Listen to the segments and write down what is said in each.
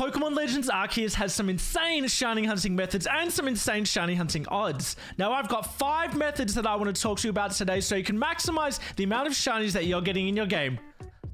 Pokemon Legends Arceus has some insane shiny hunting methods and some insane shiny hunting odds. Now, I've got 5 methods that I want to talk to you about today so you can maximize the amount of shinies that you're getting in your game.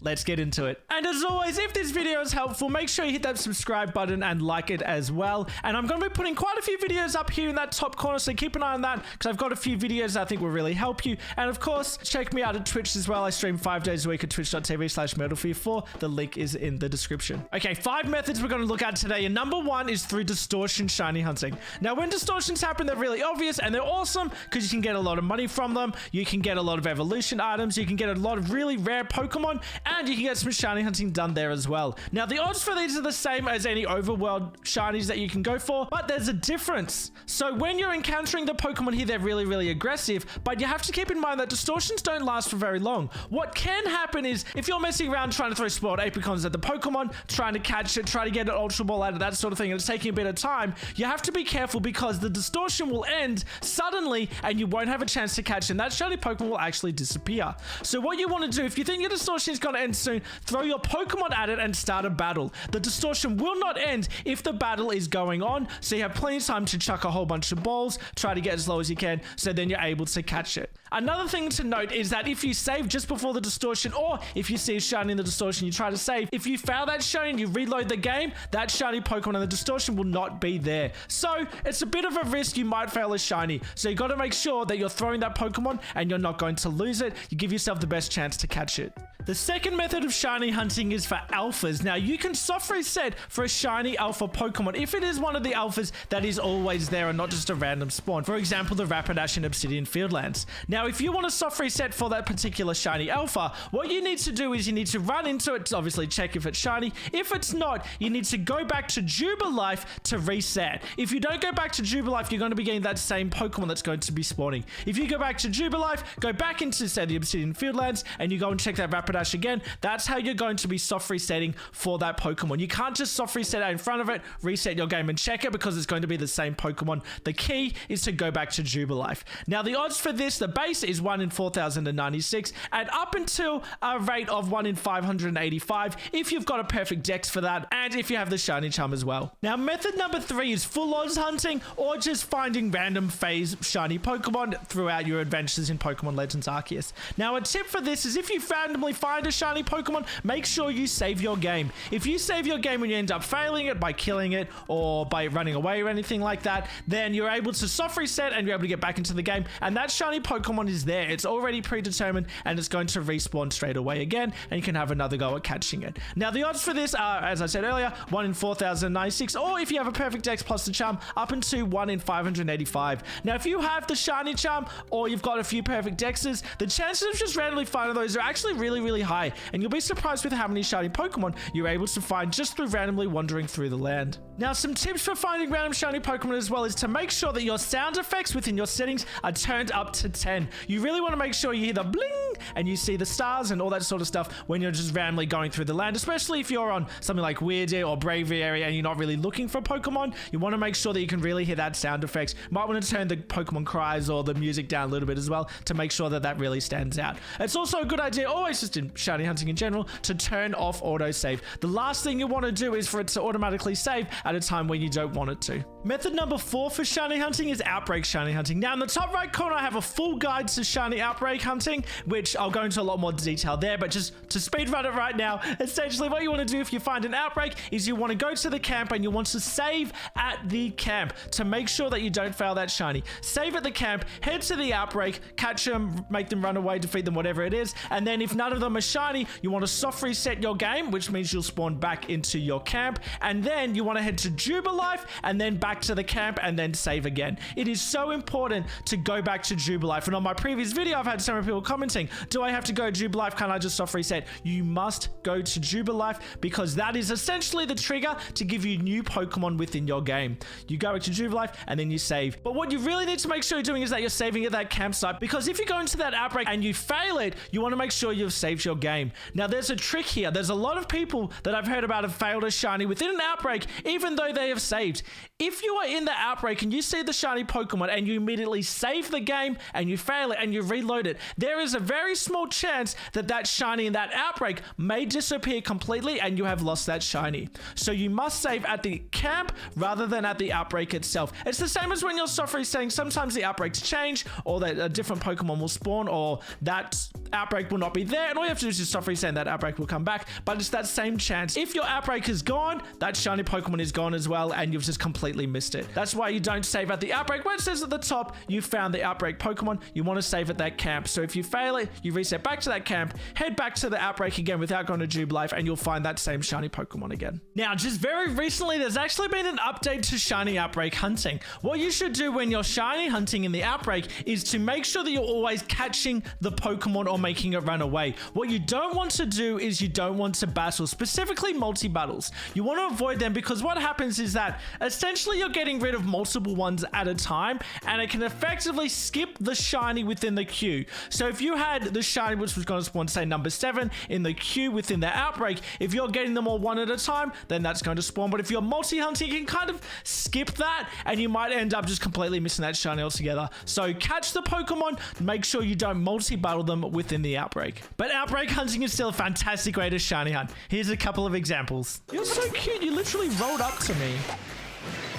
Let's get into it. And as always, if this video is helpful, make sure you hit that subscribe button and like it as well. And I'm going to be putting quite a few videos up here in that top corner, so keep an eye on that because I've got a few videos I think will really help you. And of course, check me out at Twitch as well. I stream 5 days a week at twitch.tv/MurderFear4. The link is in the description. Okay, 5 methods we're going to look at today. And number 1 is through distortion shiny hunting. Now, when distortions happen, they're really obvious and they're awesome because you can get a lot of money from them. You can get a lot of evolution items. You can get a lot of really rare Pokemon. And you can get some shiny hunting done there as well. Now, the odds for these are the same as any overworld shinies that you can go for, but there's a difference. So when you're encountering the Pokemon here, they're really, really aggressive, but you have to keep in mind that distortions don't last for very long. What can happen is if you're messing around trying to throw spoiled apricons at the Pokemon, trying to catch it, try to get an Ultra Ball out of that sort of thing, and it's taking a bit of time, you have to be careful because the distortion will end suddenly and you won't have a chance to catch it, and that shiny Pokemon will actually disappear. So what you want to do, if you think your distortion is going to end soon, throw your Pokemon at it and start a battle. The distortion will not end if the battle is going on, so you have plenty of time to chuck a whole bunch of balls, try to get as low as you can, so then you're able to catch it. Another thing to note is that if you save just before the distortion, or if you see a shiny in the distortion, you try to save. If you fail that shiny and you reload the game, that shiny Pokemon in the distortion will not be there. So it's a bit of a risk you might fail a shiny. So you got to make sure that you're throwing that Pokemon and you're not going to lose it. You give yourself the best chance to catch it. The second method of shiny hunting is for alphas. Now, you can soft reset for a shiny alpha Pokemon if it is one of the alphas that is always there and not just a random spawn. For example, the Rapidash in Obsidian Fieldlands. Now, if you want to soft reset for that particular shiny alpha, what you need to do is you need to run into it to obviously check if it's shiny. If it's not, you need to go back to Jubilife to reset. If you don't go back to Jubilife, you're going to be getting that same Pokemon that's going to be spawning. If you go back to Jubilife, go back into, say, the Obsidian Fieldlands, and you go and check that Rapidash again, that's how you're going to be soft resetting for that Pokemon. You can't just soft reset out in front of it, reset your game and check it because it's going to be the same Pokemon. The key is to go back to Jubilife. Now, the odds for this, the base is 1 in 4,096 and up until a rate of 1 in 585 if you've got a perfect dex for that and if you have the shiny charm as well. Now, method number 3 is full odds hunting or just finding random phase shiny Pokemon throughout your adventures in Pokemon Legends Arceus. Now, a tip for this is if you randomly find a shiny Pokemon, make sure you save your game. If you save your game and you end up failing it by killing it or by running away or anything like that, then you're able to soft reset and you're able to get back into the game, and that shiny Pokemon is there. It's already predetermined and it's going to respawn straight away again, and you can have another go at catching it. Now, the odds for this are, as I said earlier, 1 in 4,096, or if you have a perfect dex plus the charm, up into 1 in 585. Now, if you have the shiny charm or you've got a few perfect dexes, the chances of just randomly finding those are actually really, really high, and you'll be surprised with how many shiny Pokemon you're able to find just through randomly wandering through the land. Now, some tips for finding random shiny Pokemon as well is to make sure that your sound effects within your settings are turned up to 10. You really want to make sure you hear the bling and you see the stars and all that sort of stuff when you're just randomly going through the land, especially if you're on something like Weird Air or Bravery area and you're not really looking for Pokemon. You want to make sure that you can really hear that sound effects. You might want to turn the Pokemon cries or the music down a little bit as well to make sure that that really stands out. It's also a good idea, always just in shiny hunting in general, to turn off autosave. The last thing you want to do is for it to automatically save at a time when you don't want it to. Method number 4 for shiny hunting is Outbreak shiny hunting. Now, in the top right corner, I have a full guide to shiny Outbreak hunting, which I'll go into a lot more detail there, but just to speed run it right now, essentially what you want to do if you find an Outbreak is you want to go to the camp and you want to save at the camp to make sure that you don't fail that shiny. Save at the camp, head to the Outbreak, catch them, make them run away, defeat them, whatever it is, and then if none of them are shiny, you want to soft reset your game, which means you'll spawn back into your camp, and then you want to head to Jubilife and then back to the camp and then save again. It is so important to go back to Jubilife, and on my previous video I've had so many people commenting, do I have to go to Jubilife, can't I just soft reset? You must go to Jubilife because that is essentially the trigger to give you new Pokemon within your game. You go back to Jubilife and then you save. But what you really need to make sure you're doing is that you're saving at that campsite, because if you go into that Outbreak and you fail it, you want to make sure you've saved complete your game. Now, there's a trick here. There's a lot of people that I've heard about have failed a shiny within an outbreak, even though they have saved. If you are in the outbreak and you see the shiny Pokemon and you immediately save the game and you fail it and you reload it, there is a very small chance that that shiny in that outbreak may disappear completely and you have lost that shiny. So you must save at the camp rather than at the outbreak itself. It's the same as when you're soft resetting. Sometimes the outbreaks change, or that a different Pokemon will spawn, or that outbreak will not be there, and all you have to do is just soft reset and that outbreak will come back. But it's that same chance. If your outbreak is gone, that shiny Pokemon is gone as well, and you've just completely missed it. That's why you don't save at the outbreak. Where it says at the top, you found the outbreak Pokemon, you want to save at that camp. So if you fail it, you reset back to that camp, head back to the outbreak again without going to Jubilife, and you'll find that same shiny Pokemon again. Now, just very recently, there's actually been an update to shiny outbreak hunting. What you should do when you're shiny hunting in the outbreak is to make sure that you're always catching the Pokemon or making it run away. What you don't want to do is you don't want to battle, specifically multi-battles. You want to avoid them because what happens is that essentially you're getting rid of multiple ones at a time, and it can effectively skip the shiny within the queue. So if you had the shiny which was going to spawn, say, number 7 in the queue within the outbreak, if you're getting them all one at a time, then that's going to spawn. But if you're multi-hunting, you can kind of skip that and you might end up just completely missing that shiny altogether. So catch the Pokemon, make sure you don't multi-battle them within the outbreak. But outbreak hunting is still a fantastic way to shiny hunt. Here's a couple of examples. You're so cute, you literally rolled up to me.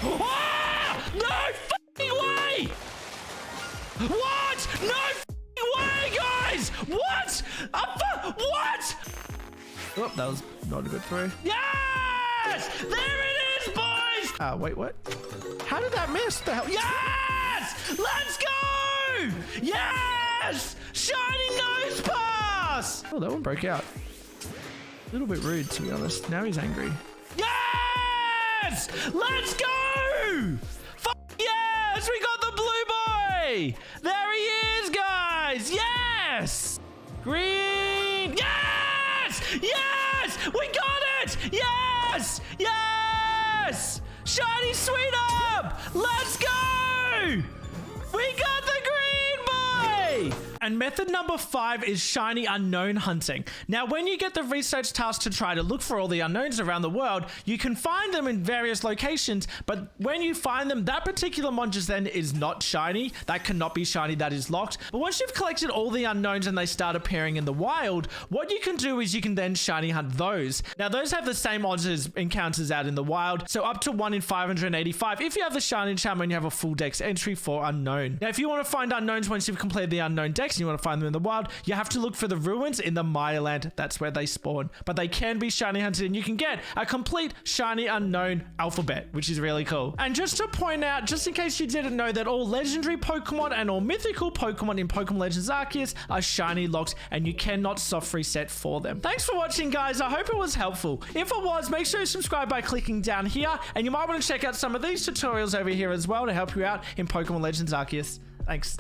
Ah! No fucking way! What? No fucking way, guys! What? What? Oh, that was not a good throw. Yes! There it is, boys! Wait, what? How did that miss? The hell? Yes! Let's go! Yes! Shiny nose pass! Oh, that one broke out. A little bit rude, to be honest. Now he's angry. Yes! Let's go! Fuck yes! We got the blue boy! There he is, guys! Yes! Green! Yes! Yes! We got it! Yes! Yes! Shiny Sweet Up! Let's go! We got the green boy! And method number 5 is shiny unknown hunting. Now, when you get the research task to try to look for all the unknowns around the world, you can find them in various locations, but when you find them, that particular Monsters then is not shiny. That cannot be shiny, that is locked. But once you've collected all the unknowns and they start appearing in the wild, what you can do is you can then shiny hunt those. Now, those have the same odds as encounters out in the wild, so up to 1 in 585 if you have the shiny charm and you have a full dex entry for unknown. Now, if you want to find unknowns once you've completed the unknown dex, and you want to find them in the wild, you have to look for the ruins in the Maya land. That's where they spawn. But they can be shiny hunted, and you can get a complete shiny unknown alphabet, which is really cool. And just to point out, just in case you didn't know, that all legendary Pokemon and all mythical Pokemon in Pokemon Legends Arceus are shiny locked, and you cannot soft reset for them. Thanks for watching, guys. I hope it was helpful. If it was, make sure you subscribe by clicking down here, and you might want to check out some of these tutorials over here as well to help you out in Pokemon Legends Arceus. Thanks.